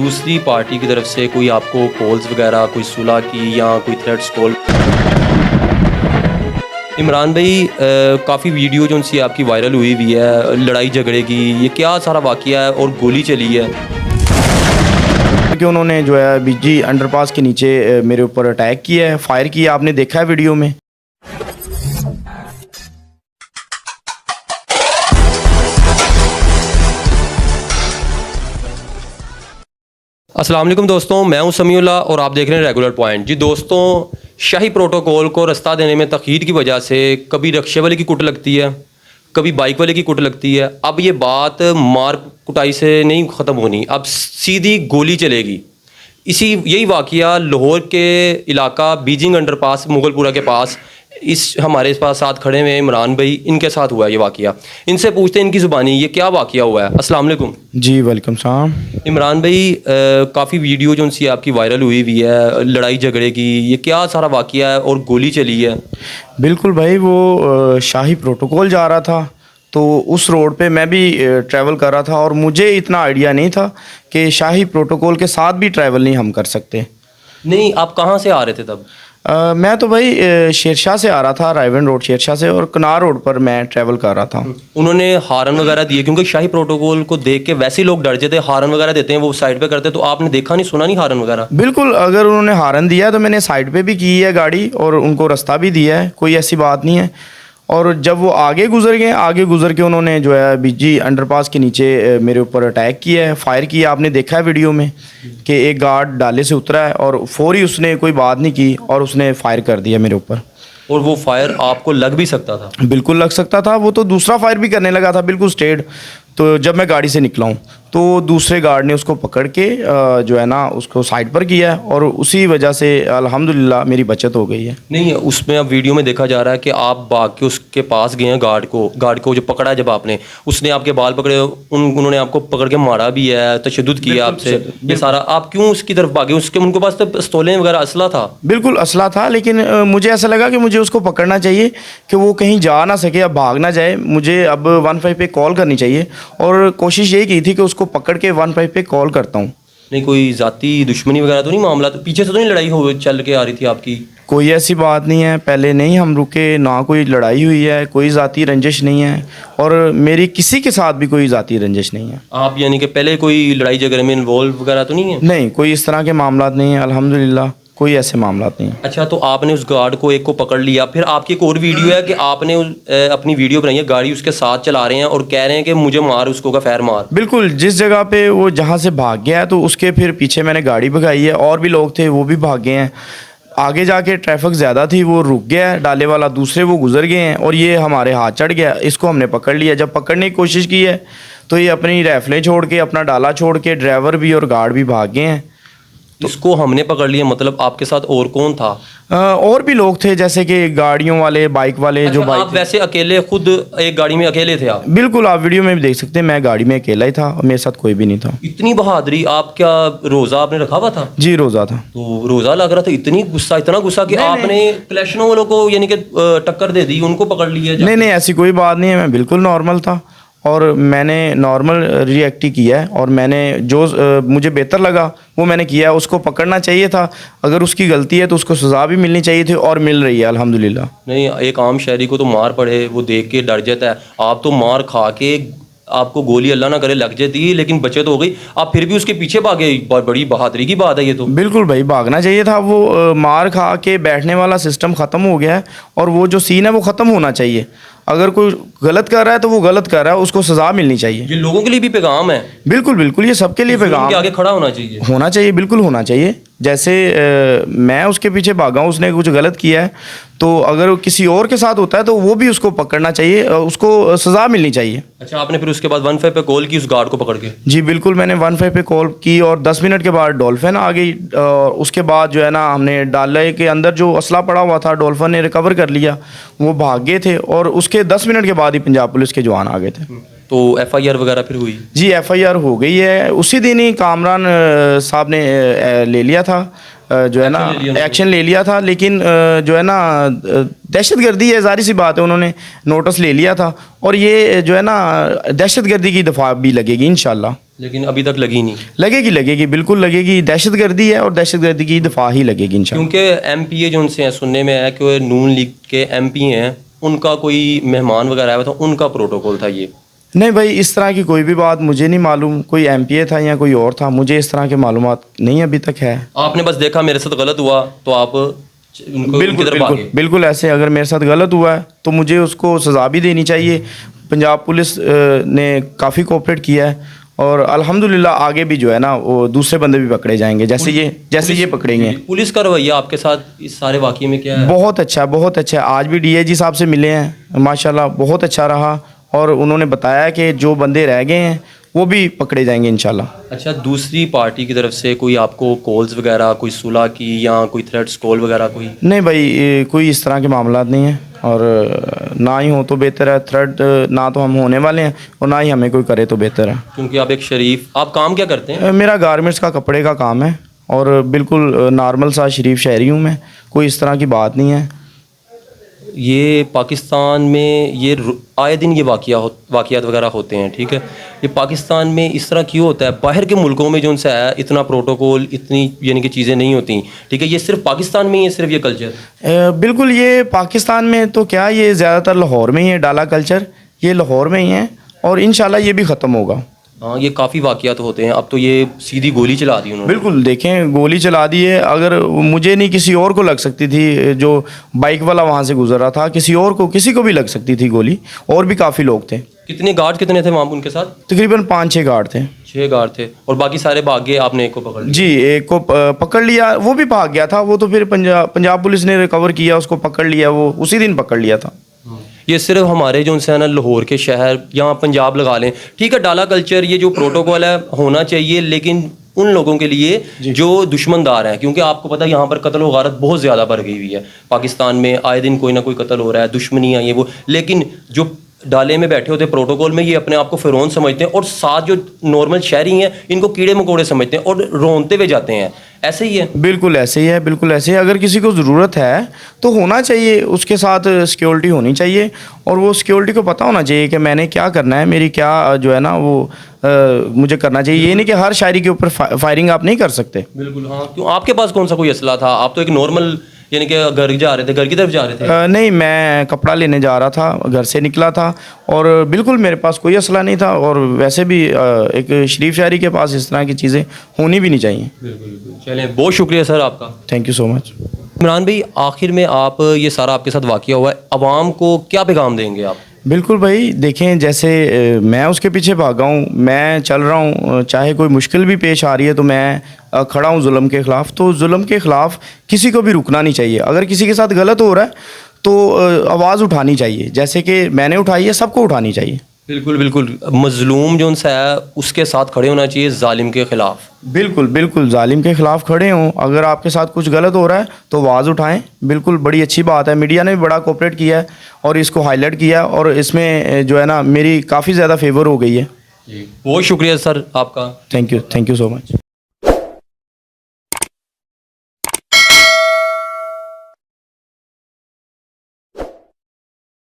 دوسری پارٹی کی طرف سے کوئی آپ کو کالز وغیرہ کوئی صلح کی یا کوئی تھریٹس کال؟ عمران بھائی کافی ویڈیو جو ان سے آپ کی وائرل ہوئی ہے لڑائی جھگڑے کی، یہ کیا سارا واقعہ ہے اور گولی چلی ہے؟ کہ انہوں نے جو ہے بی جی انڈر پاس کے نیچے میرے اوپر اٹیک کیا ہے، فائر کیا، آپ نے دیکھا ہے ویڈیو میں۔ السلام علیکم دوستوں، میں ہوں سمیع اللہ اور آپ دیکھ رہے ہیں ریگولر پوائنٹ۔ جی دوستوں، شاہی پروٹوکول کو رستہ دینے میں تاخیر کی وجہ سے کبھی رکشے والے کی کٹ لگتی ہے، کبھی بائک والے کی کٹ لگتی ہے۔ اب یہ بات مار کٹائی سے نہیں ختم ہونی، اب سیدھی گولی چلے گی۔ یہی واقعہ لاہور کے علاقہ بیجنگ انڈر پاس مغل پورہ کے پاس ہمارے پاس ساتھ کھڑے ہوئے عمران بھائی، ان کے ساتھ ہوا ہے یہ واقعہ۔ ان سے پوچھتے ہیں ان کی زبانی یہ کیا واقعہ ہوا ہے۔ السلام علیکم جی ویلکم السلام۔ عمران بھائی کافی ویڈیو جو ان سے آپ کی وائرل ہوئی ہے لڑائی جھگڑے کی، یہ کیا سارا واقعہ ہے اور گولی چلی ہے؟ بالکل بھائی، وہ شاہی پروٹوکول جا رہا تھا تو اس روڈ پہ میں بھی ٹریول کر رہا تھا اور مجھے اتنا آئیڈیا نہیں تھا کہ شاہی پروٹوکول کے ساتھ بھی ٹریول نہیں ہم کر سکتے۔ نہیں، آپ کہاں سے آ رہے تھے تب؟ میں تو بھائی شیرشاہ سے آ رہا تھا، رائیون روڈ شیرشاہ سے، اور کنار روڈ پر میں ٹریول کر رہا تھا۔ انہوں نے ہارن وغیرہ دیے کیونکہ شاہی پروٹوکول کو دیکھ کے ویسے لوگ ڈر جاتے، ہارن وغیرہ دیتے ہیں وہ سائڈ پہ کرتے، تو آپ نے دیکھا نہیں سنا نہیں ہارن وغیرہ؟ بالکل، اگر انہوں نے ہارن دیا تو میں نے سائڈ پہ بھی کی ہے گاڑی اور ان کو رستہ بھی دیا ہے، کوئی ایسی بات نہیں ہے۔ اور جب وہ آگے گزر کے انہوں نے جو ہے بی جی انڈر پاس کے نیچے میرے اوپر اٹیک کیا ہے، فائر کیا، آپ نے دیکھا ہے ویڈیو میں کہ ایک گارڈ ڈالے سے اترا ہے اور فوری اس نے کوئی بات نہیں کی اور اس نے فائر کر دیا میرے اوپر۔ اور وہ فائر آپ کو لگ بھی سکتا تھا؟ بالکل لگ سکتا تھا، وہ تو دوسرا فائر بھی کرنے لگا تھا بالکل اسٹریٹ۔ تو جب میں گاڑی سے نکلا ہوں تو دوسرے گارڈ نے اس کو پکڑ کے جو ہے نا اس کو سائڈ پر کیا اور اسی وجہ سے الحمدللہ میری بچت ہو گئی ہے۔ نہیں، اس میں اب ویڈیو میں دیکھا جا رہا ہے کہ آپ بھاگ کے اس کے پاس گئے ہیں، گارڈ کو جو پکڑا جب آپ نے، اس نے آپ کے بال پکڑے، انہوں نے آپ کو پکڑ کے مارا بھی ہے، تشدد کیا آپ سے، یہ سارا آپ کیوں اس کی طرف بھاگے؟ ان کے پاس تو پستولیں وغیرہ اسلحہ تھا۔ بالکل اسلحہ تھا، لیکن مجھے ایسا لگا کہ مجھے اس کو پکڑنا چاہیے کہ وہ کہیں جا نہ سکے، اب بھاگ نہ جائے، مجھے اب 15 پہ کال کرنی چاہیے اور کوشش یہی کی تھی کہ اس کو پکڑ کے 15 پہ کال کرتا ہوں۔ نہیں، کوئی ذاتی دشمنی وغیرہ تو نہیں معاملہ؟ پیچھے سے تو نہیں لڑائی چل کے آ رہی تھی آپ کی؟ کوئی ایسی بات نہیں ہے، پہلے نہیں ہم رکے، نہ کوئی لڑائی ہوئی ہے، کوئی ذاتی رنجش نہیں ہے اور میری کسی کے ساتھ بھی کوئی ذاتی رنجش نہیں ہے۔ آپ یعنی کہ پہلے کوئی لڑائی جھگڑے میں انوالو وغیرہ تو نہیں ہے؟ نہیں، کوئی اس طرح کے معاملات نہیں ہیں، الحمدللہ کوئی ایسے معاملات نہیں ہیں۔ اچھا، تو آپ نے اس گارڈ کو ایک کو پکڑ لیا، پھر آپ کی ایک اور ویڈیو ہے کہ آپ نے اپنی ویڈیو بنائی ہے، گاڑی اس کے ساتھ چلا رہے ہیں اور کہہ رہے ہیں کہ مجھے مار، اس کو کا فیر مار۔ بالکل، جس جگہ پہ وہ جہاں سے بھاگ گیا ہے تو اس کے پھر پیچھے میں نے گاڑی بھگائی ہے، اور بھی لوگ تھے وہ بھی بھاگ گئے ہیں۔ آگے جا کے ٹریفک زیادہ تھی، وہ رک گیا ہے ڈالے والا، دوسرے وہ گزر گئے ہیں اور یہ ہمارے ہاتھ چڑھ گیا، اس کو ہم نے پکڑ لیا۔ جب پکڑنے کی کوشش کی ہے تو یہ اپنی ریفلیں چھوڑ کے، اپنا ڈالا چھوڑ کے، ڈرائیور بھی اور گارڈ بھی بھاگ گئے ہیں۔ اس کو ہم نے پکڑ لیا، مطلب آپ کے ساتھ اور کون تھا؟ اور بھی لوگ تھے، جیسے کہ گاڑیوں والے، بائک والے، جو اچھا، بائک آپ ویسے اکیلے خود ایک گاڑی میں اکیلے تھے آپ؟ بالکل، آپ ویڈیو میں بھی دیکھ سکتے ہیں، میں گاڑی میں اکیلا ہی تھا اور میرے ساتھ کوئی بھی نہیں تھا۔ اتنی بہادری! آپ کیا روزہ آپ نے رکھا ہوا تھا؟ جی روزہ تھا۔ تو روزہ لگ رہا تھا، اتنا غصہ کہ آپ نے کلیشنوں والوں کو یعنی کہ ٹکر دے دی، ان کو پکڑ لیا؟ نہیں، ایسی کوئی بات نہیں ہے، میں بالکل نارمل تھا اور میں نے نارمل ری ایکٹ ہی کیا ہے اور میں نے جو مجھے بہتر لگا وہ میں نے کیا ہے۔ اس کو پکڑنا چاہیے تھا، اگر اس کی غلطی ہے تو اس کو سزا بھی ملنی چاہیے تھی اور مل رہی ہے الحمدللہ۔ نہیں، ایک عام شہری کو تو مار پڑے وہ دیکھ کے ڈر جاتا ہے، آپ تو مار کھا کے آپ کو گولی اللہ نہ کرے لگ جاتی، لیکن بچت ہو گئی، آپ پھر بھی اس کے پیچھے بھاگے، بڑی بہادری کی بات ہے یہ تو۔ بالکل بھائی، بھاگنا چاہیے تھا، وہ مار کھا کے بیٹھنے والا سسٹم ختم ہو گیا ہے اور وہ جو سین ہے وہ ختم ہونا چاہیے۔ اگر کوئی غلط کر رہا ہے تو وہ غلط کر رہا ہے، اس کو سزا ملنی چاہیے۔ یہ لوگوں کے لیے بھی پیغام ہے؟ بالکل، یہ سب کے لیے پیغام کے آگے کھڑا ہونا چاہیے، بالکل ہونا چاہیے۔ جیسے میں اس کے پیچھے بھاگا ہوں، اس نے کچھ غلط کیا ہے تو اگر کسی اور کے ساتھ ہوتا ہے تو وہ بھی اس کو پکڑنا چاہیے، اس کو سزا ملنی چاہیے۔ اچھا، آپ نے پھر اس کے بعد 15 پہ کال کی اس گارڈ کو پکڑ کے؟ جی بالکل، میں نے 15 پہ کال کی اور 10 منٹ کے بعد ڈولفن آ گئی اور اس کے بعد جو ہے نا ہم نے ڈالے کے اندر جو اسلحہ پڑا ہوا تھا ڈولفن نے ریکور کر لیا، وہ بھاگ گئے تھے اور اس کے 10 منٹ کے بعد ہی پنجاب پولیس کے جوان آ گئے تھے۔ تو ایف آئی آر وغیرہ پھر ہوئی؟ جی ایف آئی آر ہو گئی ہے، اسی دن ہی کامران صاحب نے لے لیا تھا، جو ہے نا ایکشن لے لیا تھا، لیکن جو ہے نا دہشت گردی ہے، ظاہر سی بات ہے، انہوں نے نوٹس لے لیا تھا اور یہ جو ہے نا دہشت گردی کی دفعہ بھی لگے گی انشاءاللہ۔ لیکن ابھی تک لگی نہیں. لگے گی بالکل لگے گی. دہشت گردی ہے اور دہشت گردی کی دفاع ہی لگے گی انشاءاللہ. کیونکہ ایم پی اے جو ان سے ہیں سننے میں ہے کہ نون لیگ کے ایم پی ہیں, ان کا کوئی مہمان وغیرہ آیا ہوا تھا, ان کا پروٹوکول تھا یہ. نہیں بھائی, اس طرح کی کوئی بھی بات مجھے نہیں معلوم. کوئی ایم پی اے تھا یا کوئی اور تھا, مجھے اس طرح کے معلومات نہیں ابھی تک ہے. آپ نے بس دیکھا میرے ساتھ غلط ہوا تو آپ ان کو ان کی طرف آگے. بالکل ایسے اگر میرے ساتھ غلط ہوا ہے تو مجھے اس کو سزا بھی دینی چاہیے. پنجاب پولیس نے کافی کوپریٹ کیا ہے اور الحمدللہ آگے بھی جو ہے نا وہ دوسرے بندے بھی پکڑے جائیں گے جیسے یہ پکڑیں گے. پولیس کا رویہ آپ کے ساتھ اس سارے واقعے میں کیا ہے؟ بہت اچھا بہت اچھا. آج بھی ڈی آئی جی صاحب سے ملے ہیں, ماشاءاللہ بہت اچھا رہا, اور انہوں نے بتایا کہ جو بندے رہ گئے ہیں وہ بھی پکڑے جائیں گے انشاءاللہ. اچھا, دوسری پارٹی کی طرف سے کوئی آپ کو کالز وغیرہ, کوئی صلح کی یا کوئی تھریٹس کال وغیرہ کوئی؟ نہیں بھائی, کوئی اس طرح کے معاملات نہیں ہیں, اور نہ ہی ہو تو بہتر ہے. تھریٹ نہ تو ہم ہونے والے ہیں اور نہ ہی ہمیں کوئی کرے تو بہتر ہے. کیونکہ آپ ایک شریف, آپ کام کیا کرتے ہیں؟ میرا گارمنٹس کا کپڑے کا کام ہے اور بالکل نارمل سا شریف شہری ہوں میں, کوئی اس طرح کی بات نہیں ہے. یہ پاکستان میں یہ آئے دن یہ واقعات وغیرہ ہوتے ہیں, ٹھیک ہے. یہ پاکستان میں اس طرح کیوں ہوتا ہے؟ باہر کے ملکوں میں جو ان سے ہے اتنا پروٹوکول, اتنی یعنی کہ چیزیں نہیں ہوتی, ٹھیک ہے. یہ صرف پاکستان میں ہی ہے, صرف یہ کلچر؟ بالکل, یہ پاکستان میں تو کیا, یہ زیادہ تر لاہور میں ہی ہے. ڈالا کلچر یہ لاہور میں ہی ہے اور انشاءاللہ یہ بھی ختم ہوگا. ہاں, یہ کافی واقعات ہوتے ہیں. اب تو یہ سیدھی گولی چلا دی انہوں نے. بالکل, دیکھیں گولی چلا دی ہے. اگر مجھے نہیں کسی اور کو لگ سکتی تھی, جو بائک والا وہاں سے گزر رہا تھا, کسی کو بھی لگ سکتی تھی گولی, اور بھی کافی لوگ تھے. کتنے گارڈ کتنے تھے وہاں ان کے ساتھ؟ تقریباً 5-6 گارڈ تھے. 6 گارڈ تھے اور باقی سارے بھاگ گئے, آپ نے ایک کو پکڑ لیا؟ جی, ایک کو پکڑ لیا, وہ بھی بھاگ گیا تھا. وہ تو پھر پنجاب پولیس نے ریکور کیا, اس کو پکڑ لیا, وہ اسی دن پکڑ لیا تھا. یہ صرف ہمارے جو ان سے ہے نا لاہور کے شہر یا پنجاب لگا لیں, ٹھیک ہے. ڈالا کلچر یہ جو پروٹوکول ہے ہونا چاہیے, لیکن ان لوگوں کے لیے جو دشمن دار ہیں, کیونکہ آپ کو پتہ ہے یہاں پر قتل و غارت بہت زیادہ بڑھ گئی ہوئی ہے. پاکستان میں آئے دن کوئی نہ کوئی قتل ہو رہا ہے, دشمنیاں یہ وہ. لیکن جو ڈالے میں بیٹھے ہوتے پروٹوکول میں, یہ اپنے آپ کو فرعون سمجھتے ہیں, اور ساتھ جو نارمل شہری ہیں ان کو کیڑے مکوڑے سمجھتے ہیں اور رونتے ہوئے جاتے ہیں. ایسے ہی ہے؟ بالکل ایسے ہی ہے. اگر کسی کو ضرورت ہے تو ہونا چاہیے, اس کے ساتھ سیکیورٹی ہونی چاہیے, اور وہ سیکیورٹی کو پتہ ہونا چاہیے کہ میں نے کیا کرنا ہے, میری کیا جو ہے نا وہ مجھے کرنا چاہیے. یہ نہیں کہ ہر شاعری کے اوپر فائرنگ آپ نہیں کر سکتے. بالکل. ہاں, کیوں آپ کے پاس کون سا کوئی اسلحہ تھا؟ آپ تو ایک نارمل یعنی کہ گھر جا رہے تھے, گھر کی طرف جا رہے تھے؟ نہیں, میں کپڑا لینے جا رہا تھا, گھر سے نکلا تھا, اور بالکل میرے پاس کوئی اسلحہ نہیں تھا. اور ویسے بھی ایک شریف شہری کے پاس اس طرح کی چیزیں ہونی بھی نہیں چاہیے. بالکل. چلیں, بہت شکریہ سر آپ کا. تھینک یو سو مچ. عمران بھائی, آخر میں آپ یہ سارا آپ کے ساتھ واقعہ ہوا ہے, عوام کو کیا پیغام دیں گے آپ؟ بالکل بھائی, دیکھیں جیسے میں اس کے پیچھے بھاگا ہوں, میں چل رہا ہوں, چاہے کوئی مشکل بھی پیش آ رہی ہے تو میں کھڑا ہوں ظلم کے خلاف. تو ظلم کے خلاف کسی کو بھی رکنا نہیں چاہیے. اگر کسی کے ساتھ غلط ہو رہا ہے تو آواز اٹھانی چاہیے, جیسے کہ میں نے اٹھائی ہے, سب کو اٹھانی چاہیے. بالکل. مظلوم جو ان سے ہے اس کے ساتھ کھڑے ہونا چاہیے, ظالم کے خلاف. بالکل ظالم کے خلاف کھڑے ہوں. اگر آپ کے ساتھ کچھ غلط ہو رہا ہے تو آواز اٹھائیں. بالکل, بڑی اچھی بات ہے. میڈیا نے بھی بڑا کوپریٹ کیا ہے اور اس کو ہائی لائٹ کیا, اور اس میں جو ہے نا میری کافی زیادہ فیور ہو گئی ہے. بہت شکریہ سر آپ کا. Thank you so much.